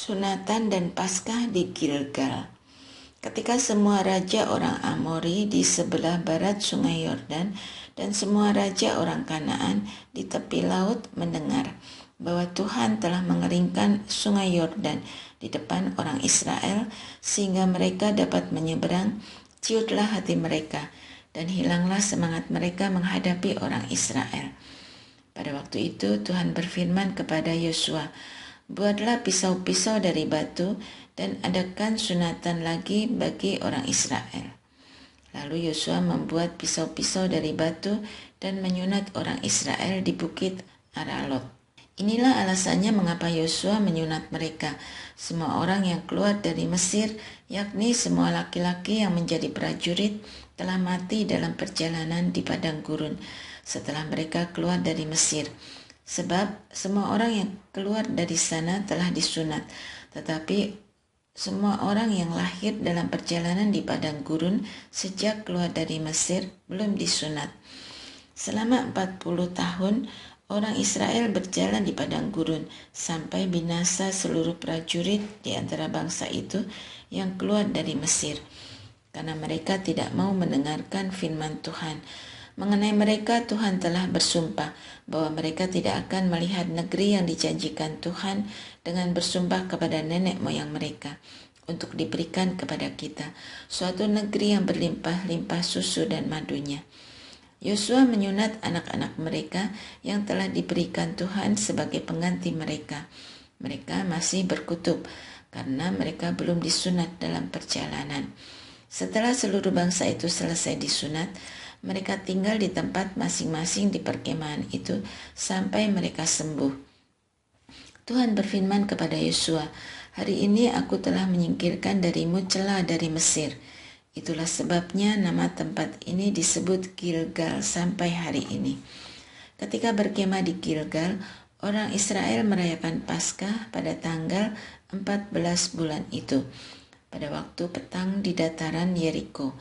Sunatan dan Paskah di Gilgal. Ketika semua raja orang Amori di sebelah barat sungai Yordan dan semua raja orang Kanaan di tepi laut mendengar bahwa Tuhan telah mengeringkan sungai Yordan di depan orang Israel sehingga mereka dapat menyeberang, ciutlah hati mereka dan hilanglah semangat mereka menghadapi orang Israel. Pada waktu itu Tuhan berfirman kepada Yosua, buatlah pisau-pisau dari batu dan adakan sunatan lagi bagi orang Israel. Lalu Yosua membuat pisau-pisau dari batu dan menyunat orang Israel di bukit Aralot. Inilah alasannya mengapa Yosua menyunat mereka, semua orang yang keluar dari Mesir, yakni semua laki-laki yang menjadi prajurit telah mati dalam perjalanan di padang gurun setelah mereka keluar dari Mesir. Sebab semua orang yang keluar dari sana telah disunat, tetapi semua orang yang lahir dalam perjalanan di padang gurun sejak keluar dari Mesir belum disunat. Selama 40 tahun, orang Israel berjalan di padang gurun sampai binasa seluruh prajurit di antara bangsa itu yang keluar dari Mesir, karena mereka tidak mau mendengarkan firman Tuhan. Mengenai mereka Tuhan telah bersumpah bahwa mereka tidak akan melihat negeri yang dijanjikan Tuhan dengan bersumpah kepada nenek moyang mereka untuk diberikan kepada kita, suatu negeri yang berlimpah-limpah susu dan madunya. Yosua menyunat anak-anak mereka yang telah diberikan Tuhan sebagai pengganti mereka. Mereka masih berkutub karena mereka belum disunat dalam perjalanan. Setelah seluruh bangsa itu selesai disunat, mereka tinggal di tempat masing-masing di perkemahan itu sampai mereka sembuh. Tuhan berfirman kepada Yosua, hari ini aku telah menyingkirkan darimu celah dari Mesir. Itulah sebabnya nama tempat ini disebut Gilgal sampai hari ini. Ketika berkemah di Gilgal, orang Israel merayakan Paskah pada tanggal 14 bulan itu, pada waktu petang di dataran Yeriko.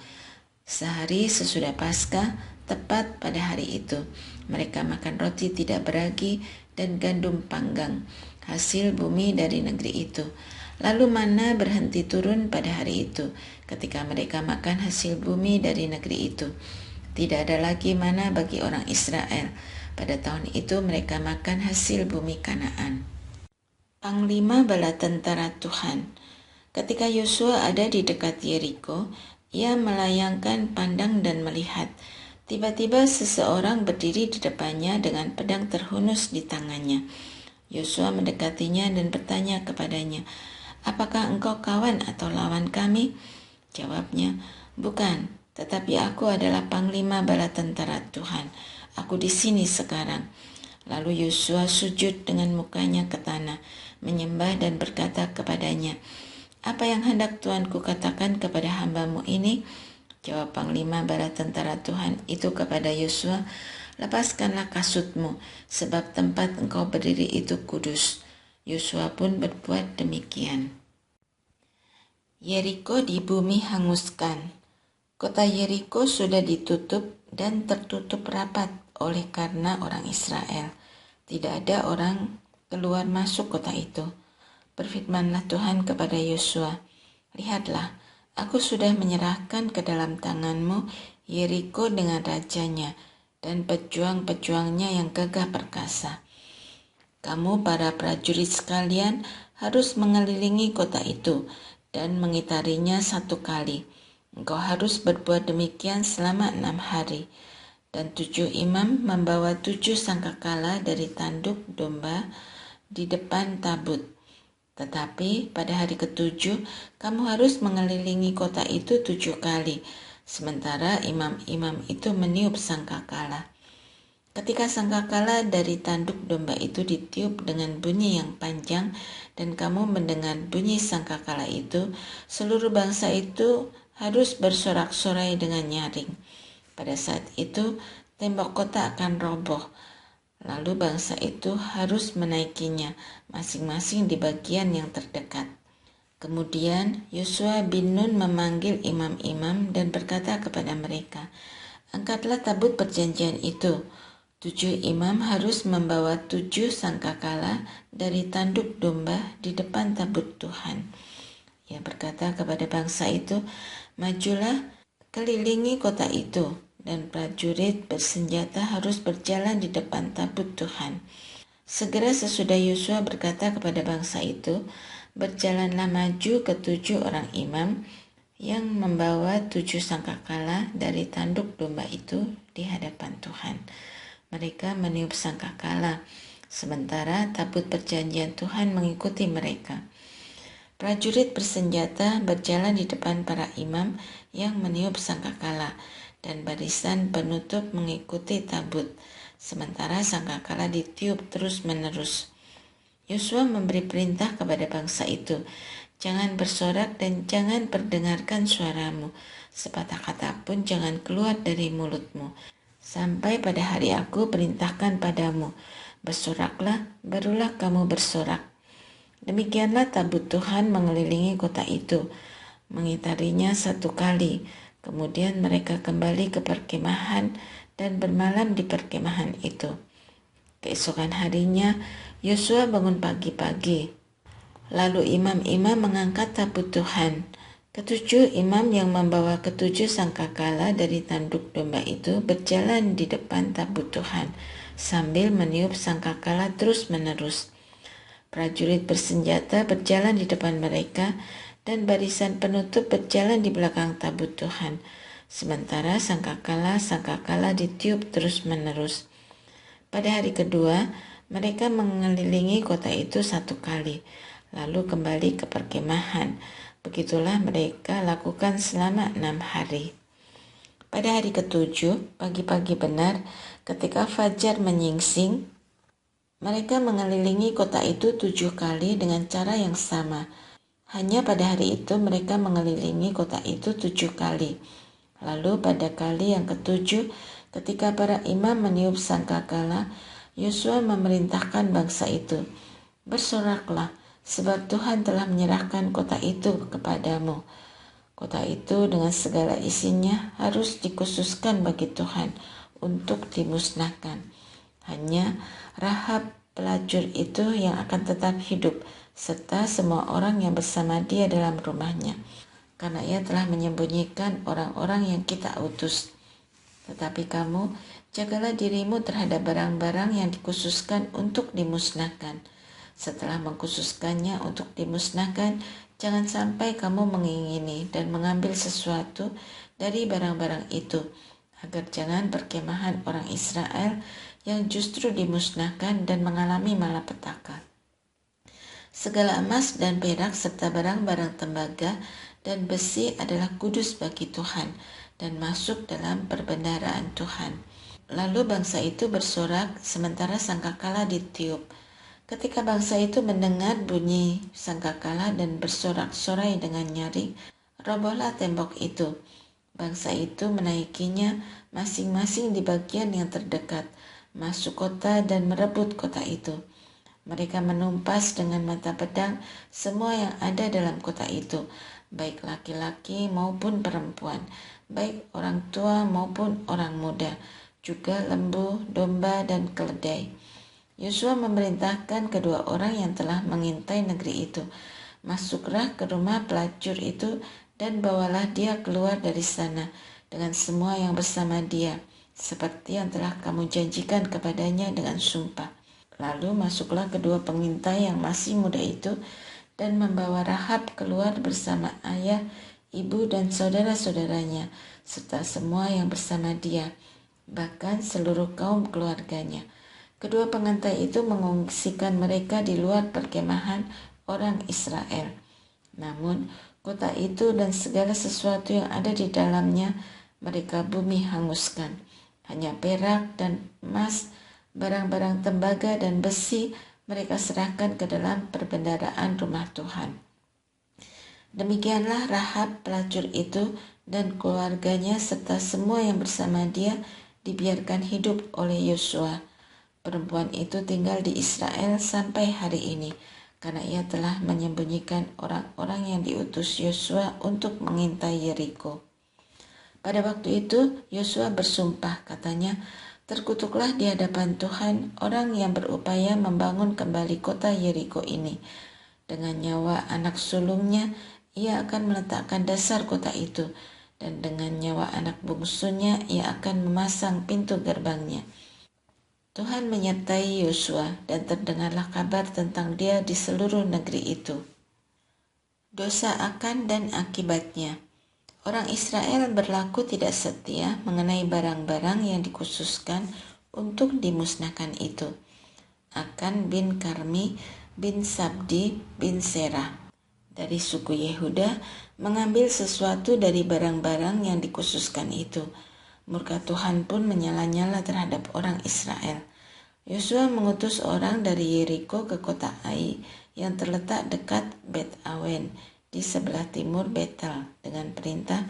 Sehari sesudah Paskah, tepat pada hari itu, mereka makan roti tidak beragi dan gandum panggang, hasil bumi dari negeri itu. Lalu mana berhenti turun pada hari itu, ketika mereka makan hasil bumi dari negeri itu. Tidak ada lagi mana bagi orang Israel. Pada tahun itu mereka makan hasil bumi Kanaan. Panglima bala tentara Tuhan. Ketika Yosua ada di dekat Yeriko, ia melayangkan pandang dan melihat. Tiba-tiba seseorang berdiri di depannya dengan pedang terhunus di tangannya. Yosua mendekatinya dan bertanya kepadanya, apakah engkau kawan atau lawan kami? Jawabnya, bukan, tetapi aku adalah panglima bala tentara Tuhan. Aku di sini sekarang. Lalu Yosua sujud dengan mukanya ke tanah, menyembah dan berkata kepadanya, apa yang hendak Tuanku katakan kepada hambamu ini? Jawab panglima bala tentara Tuhan itu kepada Yosua, lepaskanlah kasutmu, sebab tempat engkau berdiri itu kudus. Yosua pun berbuat demikian. Yeriko di bumi hanguskan. Kota Yeriko sudah ditutup dan tertutup rapat oleh karena orang Israel. Tidak ada orang keluar masuk kota itu. Berfirmanlah Tuhan kepada Yosua, lihatlah, aku sudah menyerahkan ke dalam tanganmu Yeriko dengan rajanya dan pejuang-pejuangnya yang gagah perkasa. Kamu para prajurit sekalian harus mengelilingi kota itu dan mengitarinya 1 kali. Engkau harus berbuat demikian selama 6 hari. Dan 7 imam membawa 7 sangkakala dari tanduk domba di depan tabut. Tetapi pada hari ke-7, kamu harus mengelilingi kota itu 7 kali, sementara imam-imam itu meniup sangkakala. Ketika sangkakala dari tanduk domba itu ditiup dengan bunyi yang panjang, dan kamu mendengar bunyi sangkakala itu, seluruh bangsa itu harus bersorak-sorai dengan nyaring. Pada saat itu, tembok kota akan roboh. Lalu bangsa itu harus menaikinya, masing-masing di bagian yang terdekat. Kemudian Yosua bin Nun memanggil imam-imam dan berkata kepada mereka, angkatlah tabut perjanjian itu, 7 imam harus membawa 7 sangkakala dari tanduk domba di depan tabut Tuhan. Ia berkata kepada bangsa itu, "Majulah, kelilingi kota itu," dan prajurit bersenjata harus berjalan di depan tabut Tuhan. Segera sesudah Yosua berkata kepada bangsa itu, "Berjalanlah maju ke 7 orang imam yang membawa 7 sangkakala dari tanduk domba itu di hadapan Tuhan." Mereka meniup sangkakala, sementara tabut perjanjian Tuhan mengikuti mereka. Prajurit bersenjata berjalan di depan para imam yang meniup sangkakala, dan barisan penutup mengikuti tabut, sementara sangkakala ditiup terus-menerus. Yosua memberi perintah kepada bangsa itu, "Jangan bersorak dan jangan perdengarkan suaramu, sepatah kata pun jangan keluar dari mulutmu, sampai pada hari aku perintahkan padamu. Bersoraklah, barulah kamu bersorak." Demikianlah tabut Tuhan mengelilingi kota itu, mengitarinya 1 kali. Kemudian mereka kembali ke perkemahan dan bermalam di perkemahan itu. Keesokan harinya, Yosua bangun pagi-pagi. Lalu imam-imam mengangkat tabut Tuhan. Ketujuh imam yang membawa 7 sangkakala dari tanduk domba itu berjalan di depan tabut Tuhan sambil meniup sangkakala terus-menerus. Prajurit bersenjata berjalan di depan mereka dan barisan penutup berjalan di belakang tabut Tuhan. Sementara sangkakala ditiup terus-menerus. Pada hari kedua, mereka mengelilingi kota itu 1 kali, lalu kembali ke perkemahan. Begitulah mereka lakukan selama 6 hari. Pada hari ke-7, pagi-pagi benar, ketika fajar menyingsing, mereka mengelilingi kota itu 7 kali dengan cara yang sama. Hanya pada hari itu mereka mengelilingi kota itu 7 kali. Lalu pada kali yang ke-7, ketika para imam meniup sangkakala, Yosua memerintahkan bangsa itu, "Bersoraklah, sebab Tuhan telah menyerahkan kota itu kepadamu." Kota itu dengan segala isinya harus dikhususkan bagi Tuhan untuk dimusnahkan. Hanya Rahab pelacur itu yang akan tetap hidup, serta semua orang yang bersama dia dalam rumahnya, karena ia telah menyembunyikan orang-orang yang kita utus. Tetapi kamu, jagalah dirimu terhadap barang-barang yang dikhususkan untuk dimusnahkan. Setelah mengkhususkannya untuk dimusnahkan, jangan sampai kamu mengingini dan mengambil sesuatu dari barang-barang itu, agar jangan perkemahan orang Israel yang justru dimusnahkan dan mengalami malapetaka. Segala emas dan perak serta barang-barang tembaga dan besi adalah kudus bagi Tuhan dan masuk dalam perbendaharaan Tuhan. Lalu bangsa itu bersorak sementara sangkakala ditiup. Ketika bangsa itu mendengar bunyi sangkakala dan bersorak-sorai dengan nyaring, robohlah tembok itu. Bangsa itu menaikinya masing-masing di bagian yang terdekat, masuk kota dan merebut kota itu. Mereka menumpas dengan mata pedang semua yang ada dalam kota itu, baik laki-laki maupun perempuan, baik orang tua maupun orang muda, juga lembu, domba, dan keledai. Yosua memerintahkan kedua orang yang telah mengintai negeri itu, "Masuklah ke rumah pelacur itu dan bawalah dia keluar dari sana dengan semua yang bersama dia, seperti yang telah kamu janjikan kepadanya dengan sumpah." Lalu masuklah kedua pengintai yang masih muda itu dan membawa Rahab keluar bersama ayah, ibu, dan saudara-saudaranya, serta semua yang bersama dia, bahkan seluruh kaum keluarganya. Kedua pengintai itu mengungsikan mereka di luar perkemahan orang Israel. Namun, kota itu dan segala sesuatu yang ada di dalamnya mereka bumi hanguskan. Hanya perak dan emas, barang-barang tembaga dan besi mereka serahkan ke dalam perbendaharaan rumah Tuhan. Demikianlah Rahab pelacur itu dan keluarganya serta semua yang bersama dia dibiarkan hidup oleh Yosua. Perempuan itu tinggal di Israel sampai hari ini, karena ia telah menyembunyikan orang-orang yang diutus Yosua untuk mengintai Yeriko. Pada waktu itu Yosua bersumpah, katanya, Terkutuklah di hadapan Tuhan orang yang berupaya membangun kembali kota Yeriko ini. Dengan nyawa anak sulungnya, ia akan meletakkan dasar kota itu, dan dengan nyawa anak bungsunya, ia akan memasang pintu gerbangnya. Tuhan menyertai Yosua, dan terdengarlah kabar tentang dia di seluruh negeri itu. Dosa Akan dan akibatnya. Orang Israel berlaku tidak setia mengenai barang-barang yang dikhususkan untuk dimusnahkan itu. Akan bin Karmi bin Sabdi bin Serah dari suku Yehuda mengambil sesuatu dari barang-barang yang dikhususkan itu. Murka Tuhan pun menyala-nyala terhadap orang Israel. Yosua mengutus orang dari Yeriko ke kota Ai yang terletak dekat Bet Awen di sebelah timur Betel dengan perintah,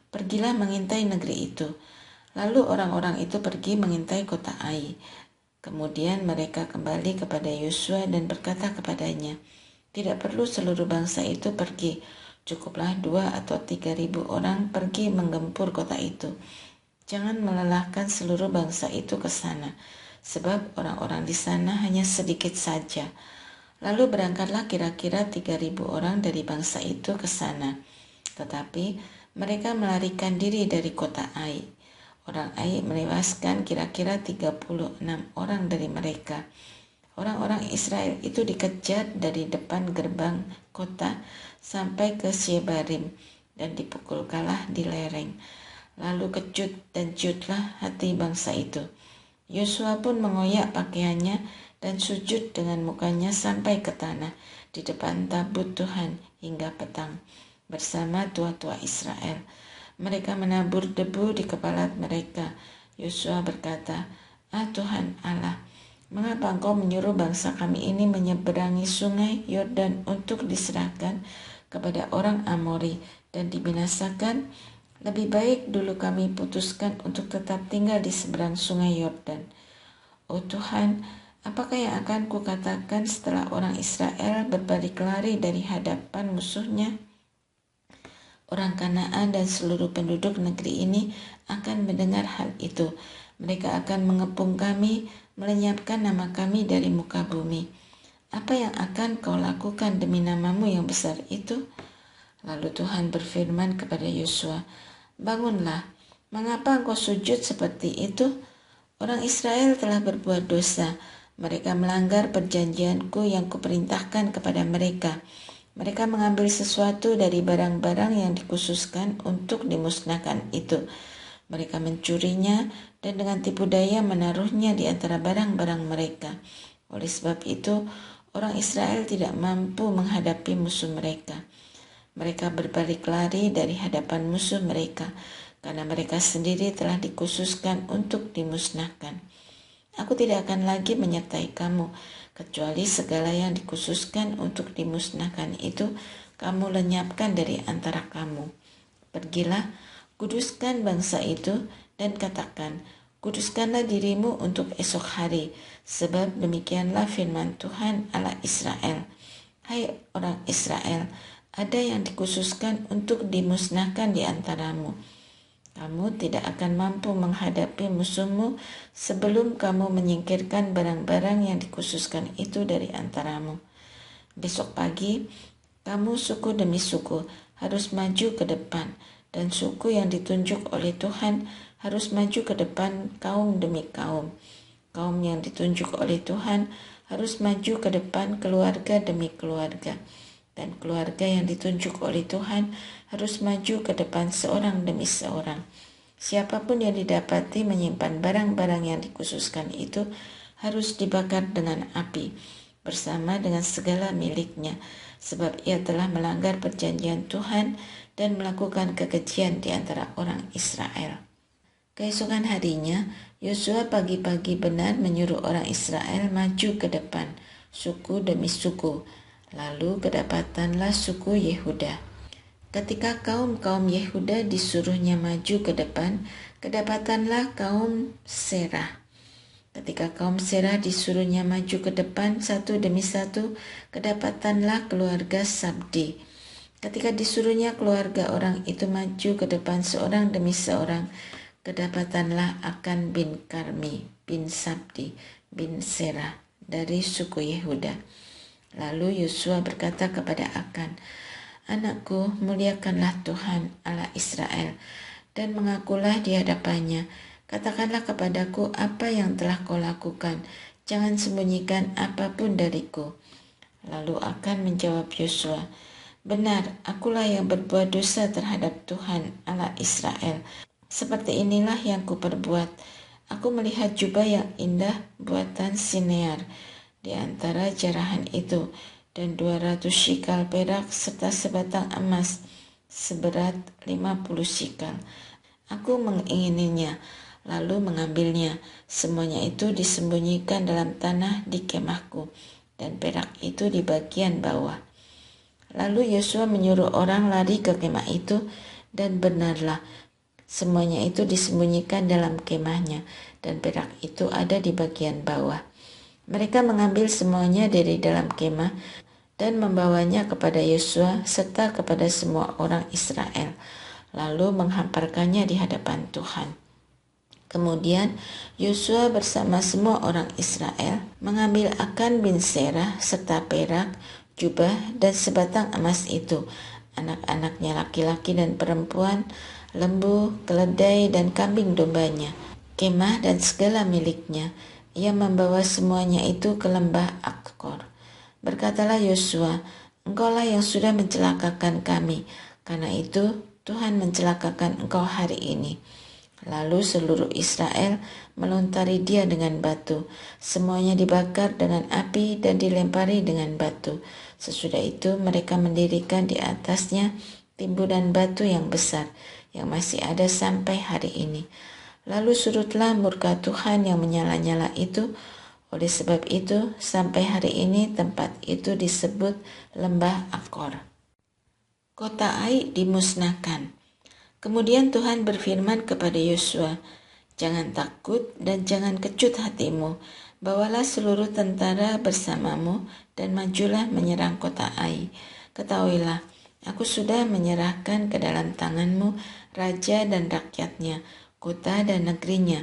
"Pergilah mengintai negeri itu." Lalu orang-orang itu pergi mengintai kota Ai. Kemudian mereka kembali kepada Yosua dan berkata kepadanya, "Tidak perlu seluruh bangsa itu pergi, cukuplah 2 atau 3.000 orang pergi menggempur kota itu. Jangan melelahkan seluruh bangsa itu ke sana, sebab orang-orang di sana hanya sedikit saja." Lalu berangkatlah kira-kira 3.000 orang dari bangsa itu ke sana. Tetapi mereka melarikan diri dari kota Ai. Orang Ai menewaskan kira-kira 36 orang dari mereka. Orang-orang Israel itu dikejar dari depan gerbang kota sampai ke Shebarim dan dipukul kalah di lereng. Lalu kecut dan ciutlah hati bangsa itu. Yosua pun mengoyak pakaiannya dan sujud dengan mukanya sampai ke tanah di depan tabut Tuhan hingga petang bersama tua-tua Israel. Mereka menabur debu di kepala mereka. Yosua berkata, "Ah Tuhan Allah, mengapa Engkau menyuruh bangsa kami ini menyeberangi sungai Yordan untuk diserahkan kepada orang Amori dan dibinasakan? Lebih baik dulu kami putuskan untuk tetap tinggal di seberang sungai Yordan. Oh Tuhan, apakah yang akan kukatakan setelah orang Israel berbalik lari dari hadapan musuhnya? Orang Kanaan dan seluruh penduduk negeri ini akan mendengar hal itu. Mereka akan mengepung kami, melenyapkan nama kami dari muka bumi. Apa yang akan kau lakukan demi namamu yang besar itu?" Lalu Tuhan berfirman kepada Yosua, "Bangunlah, mengapa engkau sujud seperti itu? Orang Israel telah berbuat dosa. Mereka melanggar perjanjianku yang kuperintahkan kepada mereka. Mereka mengambil sesuatu dari barang-barang yang dikhususkan untuk dimusnahkan itu. Mereka mencurinya dan dengan tipu daya menaruhnya di antara barang-barang mereka. Oleh sebab itu, orang Israel tidak mampu menghadapi musuh mereka. Mereka berbalik lari dari hadapan musuh mereka, karena mereka sendiri telah dikhususkan untuk dimusnahkan. Aku tidak akan lagi menyertai kamu, kecuali segala yang dikhususkan untuk dimusnahkan itu kamu lenyapkan dari antara kamu. Pergilah, kuduskan bangsa itu, dan katakan, kuduskanlah dirimu untuk esok hari, sebab demikianlah firman Tuhan Allah Israel. Hai orang Israel, ada yang dikhususkan untuk dimusnahkan di antaramu. Kamu tidak akan mampu menghadapi musuhmu sebelum kamu menyingkirkan barang-barang yang dikhususkan itu dari antaramu. Besok pagi, kamu suku demi suku harus maju ke depan, dan suku yang ditunjuk oleh Tuhan harus maju ke depan kaum demi kaum. Kaum yang ditunjuk oleh Tuhan harus maju ke depan keluarga demi keluarga. Dan keluarga yang ditunjuk oleh Tuhan harus maju ke depan seorang demi seorang. Siapapun yang didapati menyimpan barang-barang yang dikhususkan itu harus dibakar dengan api bersama dengan segala miliknya, sebab ia telah melanggar perjanjian Tuhan dan melakukan kekejian di antara orang Israel. Keesokan harinya, Yosua pagi-pagi benar menyuruh orang Israel maju ke depan, suku demi suku. Lalu kedapatanlah suku Yehuda. Ketika kaum-kaum Yehuda disuruhnya maju ke depan, kedapatanlah kaum Serah. Ketika kaum Serah disuruhnya maju ke depan satu demi satu, kedapatanlah keluarga Sabdi. Ketika disuruhnya keluarga orang itu maju ke depan seorang demi seorang, kedapatanlah Akan bin Karmi bin Sabdi bin Serah dari suku Yehuda. Lalu Yosua berkata kepada Akan, "Anakku, muliakanlah Tuhan Allah Israel dan mengakulah di hadapannya. Katakanlah kepadaku apa yang telah kau lakukan. Jangan sembunyikan apapun dariku." Lalu Akan menjawab Yosua, "Benar, akulah yang berbuat dosa terhadap Tuhan Allah Israel. Seperti inilah yang kuperbuat. Aku melihat jubah yang indah buatan Sinear di antara jarahan itu, dan 200 shikal perak serta sebatang emas seberat 50 shikal. Aku mengingininya, lalu mengambilnya. Semuanya itu disembunyikan dalam tanah di kemahku, dan perak itu di bagian bawah." Lalu Yosua menyuruh orang lari ke kemah itu, dan benarlah, semuanya itu disembunyikan dalam kemahnya, dan perak itu ada di bagian bawah. Mereka mengambil semuanya dari dalam kemah dan membawanya kepada Yosua serta kepada semua orang Israel, lalu menghamparkannya di hadapan Tuhan. Kemudian Yosua bersama semua orang Israel mengambil Akan bin Serah serta perak, jubah, dan sebatang emas itu, anak-anaknya laki-laki dan perempuan, lembu, keledai, dan kambing dombanya, kemah dan segala miliknya. Ia membawa semuanya itu ke lembah Akor. Berkatalah Yosua, "Engkaulah yang sudah mencelakakan kami, karena itu Tuhan mencelakakan engkau hari ini." Lalu seluruh Israel melontari dia dengan batu. Semuanya dibakar dengan api dan dilempari dengan batu. Sesudah itu mereka mendirikan di atasnya timbunan batu yang besar, yang masih ada sampai hari ini. Lalu surutlah murka Tuhan yang menyala-nyala itu. Oleh sebab itu, sampai hari ini tempat itu disebut lembah Akor. Kota Ai dimusnahkan. Kemudian Tuhan berfirman kepada Yosua, "Jangan takut dan jangan kecut hatimu. Bawalah seluruh tentara bersamamu dan majulah menyerang kota Ai. Ketahuilah, aku sudah menyerahkan ke dalam tanganmu raja dan rakyatnya, kota dan negerinya.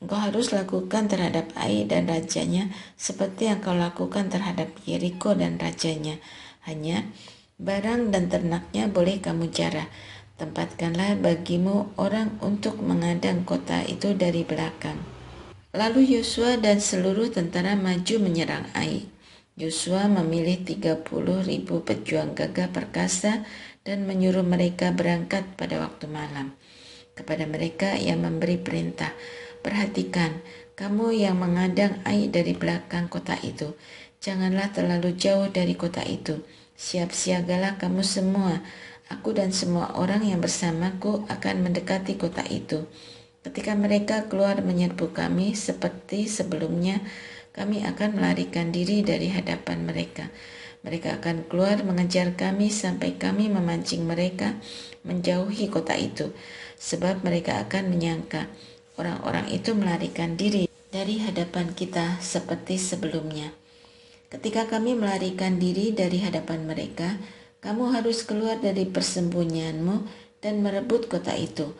Engkau harus lakukan terhadap Ai dan rajanya seperti yang kau lakukan terhadap Yeriko dan rajanya. Hanya barang dan ternaknya boleh kamu jarah. Tempatkanlah bagimu orang untuk mengadang kota itu dari belakang." Lalu Yosua dan seluruh tentara maju menyerang Ai. Yosua memilih 30.000 pejuang gagah perkasa dan menyuruh mereka berangkat pada waktu malam. Kepada mereka ia memberi perintah, "Perhatikan, kamu yang mengadang Ai dari belakang kota itu, janganlah terlalu jauh dari kota itu. Siap-siagalah kamu semua. Aku dan semua orang yang bersamaku akan mendekati kota itu. Ketika mereka keluar menyerbu kami seperti sebelumnya, kami akan melarikan diri dari hadapan mereka. Mereka akan keluar mengejar kami sampai kami memancing mereka menjauhi kota itu, sebab mereka akan menyangka orang-orang itu melarikan diri dari hadapan kita seperti sebelumnya. Ketika kami melarikan diri dari hadapan mereka, kamu harus keluar dari persembunyianmu dan merebut kota itu.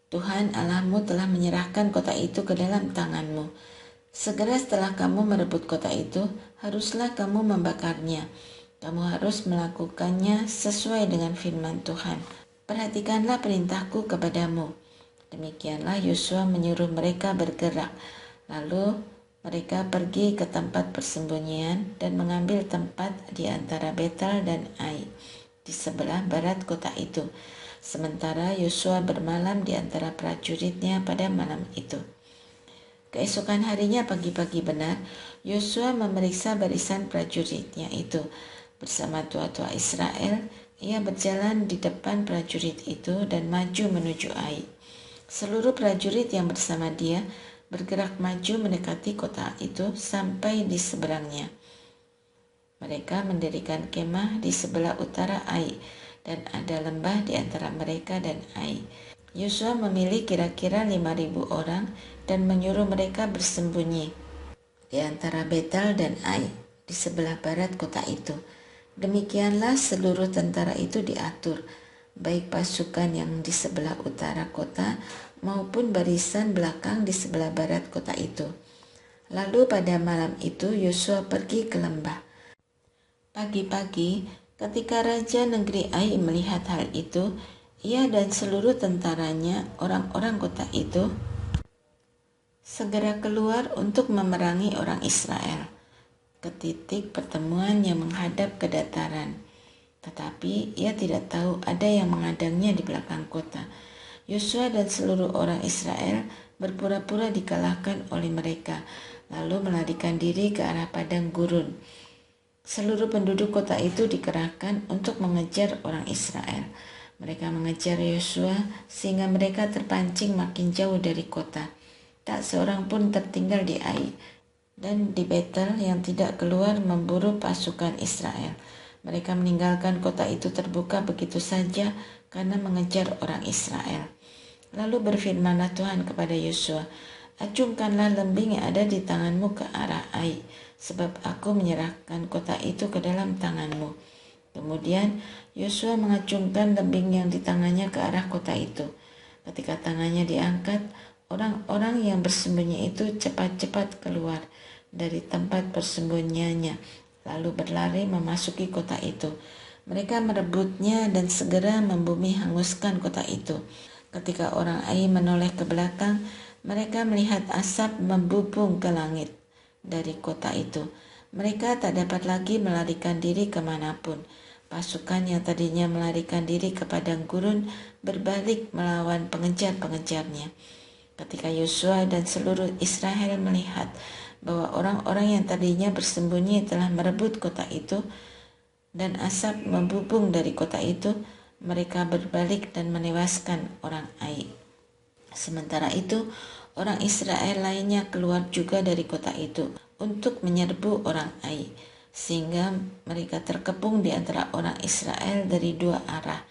Tuhan Allahmu telah menyerahkan kota itu ke dalam tanganmu. Segera setelah kamu merebut kota itu, haruslah kamu membakarnya. Kamu harus melakukannya sesuai dengan firman Tuhan. Perhatikanlah perintahku kepadamu." Demikianlah Yosua menyuruh mereka bergerak. Lalu mereka pergi ke tempat persembunyian dan mengambil tempat di antara Betel dan Ai, di sebelah barat kota itu. Sementara Yosua bermalam di antara prajuritnya pada malam itu. Keesokan harinya pagi-pagi benar, Yosua memeriksa barisan prajuritnya itu. Bersama tua-tua Israel, ia berjalan di depan prajurit itu dan maju menuju Ai. Seluruh prajurit yang bersama dia bergerak maju mendekati kota itu sampai di seberangnya. Mereka mendirikan kemah di sebelah utara Ai, dan ada lembah di antara mereka dan Ai. Yosua memilih kira-kira 5.000 orang dan menyuruh mereka bersembunyi di antara Betel dan Ai di sebelah barat kota itu. Demikianlah seluruh tentara itu diatur. baik pasukan yang di sebelah utara kota maupun barisan belakang di sebelah barat kota itu. Lalu pada malam itu Yosua pergi ke lembah. Pagi-pagi, ketika Raja Negeri Ai melihat hal itu, ia dan seluruh tentaranya, orang-orang kota itu, segera keluar untuk memerangi orang Israel ke titik pertemuan yang menghadap ke dataran. Tetapi ia tidak tahu ada yang menghadangnya di belakang kota. Yosua dan seluruh orang Israel berpura-pura dikalahkan oleh mereka, lalu melarikan diri ke arah padang gurun. Seluruh penduduk kota itu dikerahkan untuk mengejar orang Israel. Mereka mengejar Yosua sehingga mereka terpancing makin jauh dari kota. Tak seorang pun tertinggal di Ai dan di Betel yang tidak keluar memburu pasukan Israel. Mereka meninggalkan kota itu terbuka begitu saja karena mengejar orang Israel. Lalu berfirmanlah Tuhan kepada Yosua, "Acungkanlah lembing yang ada di tanganmu ke arah Ai, sebab aku menyerahkan kota itu ke dalam tanganmu." Kemudian Yosua mengacungkan lembing yang di tangannya ke arah kota itu. Ketika tangannya diangkat, orang-orang yang bersembunyi itu cepat-cepat keluar dari tempat persembunyiannya, lalu berlari memasuki kota itu. Mereka merebutnya dan segera membumi hanguskan kota itu. Ketika orang Ai menoleh ke belakang, mereka melihat asap membubung ke langit dari kota itu. Mereka tak dapat lagi melarikan diri kemanapun. Pasukan yang tadinya melarikan diri ke padang gurun berbalik melawan pengejar-pengejarnya. Ketika Yosua dan seluruh Israel melihat bahwa orang-orang yang tadinya bersembunyi telah merebut kota itu dan asap membubung dari kota itu, mereka berbalik dan menewaskan orang Ai. Sementara itu, orang Israel lainnya keluar juga dari kota itu untuk menyerbu orang Ai, sehingga mereka terkepung di antara orang Israel dari dua arah.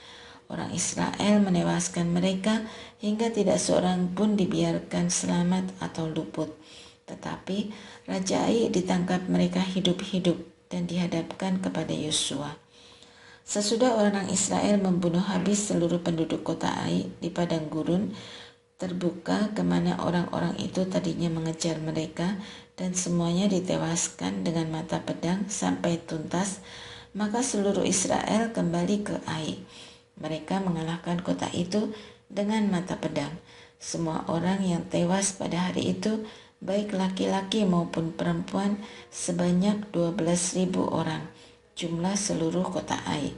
Orang Israel menewaskan mereka hingga tidak seorang pun dibiarkan selamat atau luput. Tetapi Raja Ai ditangkap mereka hidup-hidup dan dihadapkan kepada Yosua. Sesudah orang Israel membunuh habis seluruh penduduk kota Ai di padang gurun terbuka kemana orang-orang itu tadinya mengejar mereka, dan semuanya ditewaskan dengan mata pedang sampai tuntas, maka seluruh Israel kembali ke Ai. Mereka mengalahkan kota itu dengan mata pedang. Semua orang yang tewas pada hari itu, baik laki-laki maupun perempuan, sebanyak 12.000 orang, jumlah seluruh kota Ai.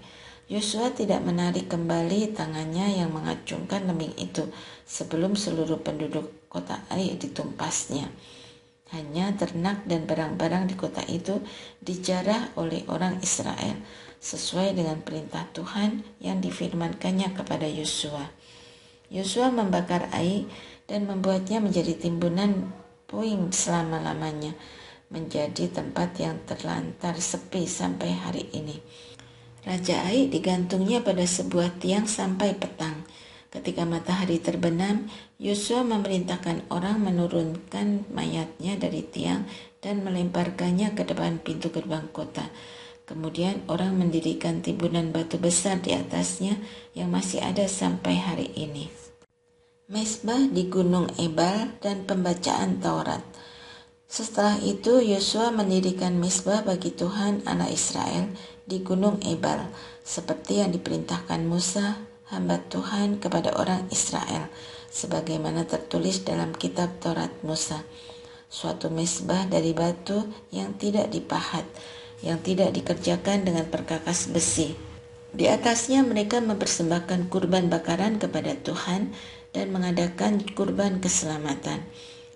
Yosua tidak menarik kembali tangannya yang mengacungkan lembing itu sebelum seluruh penduduk kota Ai ditumpasnya. Hanya ternak dan barang-barang di kota itu dijarah oleh orang Israel sesuai dengan perintah Tuhan yang difirmankannya kepada Yosua. Yosua membakar Ai dan membuatnya menjadi timbunan puing selama-lamanya, menjadi tempat yang terlantar sepi sampai hari ini. Raja Ai digantungnya pada sebuah tiang sampai petang. Ketika matahari terbenam, Yosua memerintahkan orang menurunkan mayatnya dari tiang dan melemparkannya ke depan pintu gerbang kota. Kemudian orang mendirikan timbunan batu besar di atasnya yang masih ada sampai hari ini. Mezbah di Gunung Ebal dan pembacaan Taurat. Setelah itu Yosua mendirikan mezbah bagi Tuhan Allah Israel di Gunung Ebal, seperti yang diperintahkan Musa, hamba Tuhan, kepada orang Israel, sebagaimana tertulis dalam kitab Taurat Musa. Suatu mezbah dari batu yang tidak dipahat, yang tidak dikerjakan dengan perkakas besi. Di atasnya mereka mempersembahkan kurban bakaran kepada Tuhan dan mengadakan kurban keselamatan.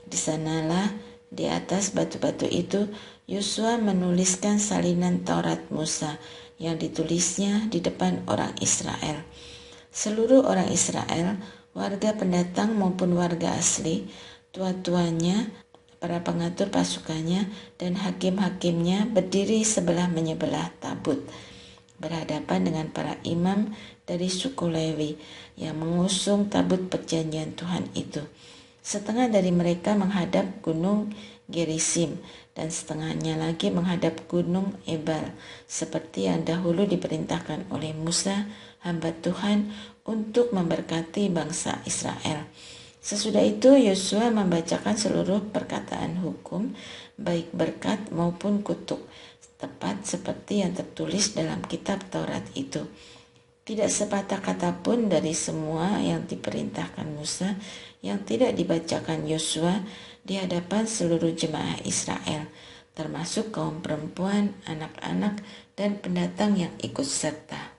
Di sanalah, di atas batu-batu itu, Yosua menuliskan salinan Taurat Musa yang ditulisnya di depan orang Israel. Seluruh orang Israel, warga pendatang maupun warga asli, tua-tuanya, para pengatur pasukannya, dan hakim-hakimnya berdiri sebelah menyebelah tabut, berhadapan dengan para imam dari suku Lewi yang mengusung tabut perjanjian Tuhan itu. Setengah dari mereka menghadap gunung Gerisim dan setengahnya lagi menghadap gunung Ebal, seperti yang dahulu diperintahkan oleh Musa, hamba Tuhan, untuk memberkati bangsa Israel. Sesudah itu Yosua membacakan seluruh perkataan hukum, baik berkat maupun kutuk, tepat seperti yang tertulis dalam kitab Taurat itu. Tidak sepatah kata pun dari semua yang diperintahkan Musa yang tidak dibacakan Yosua di hadapan seluruh jemaah Israel, termasuk kaum perempuan, anak-anak, dan pendatang yang ikut serta.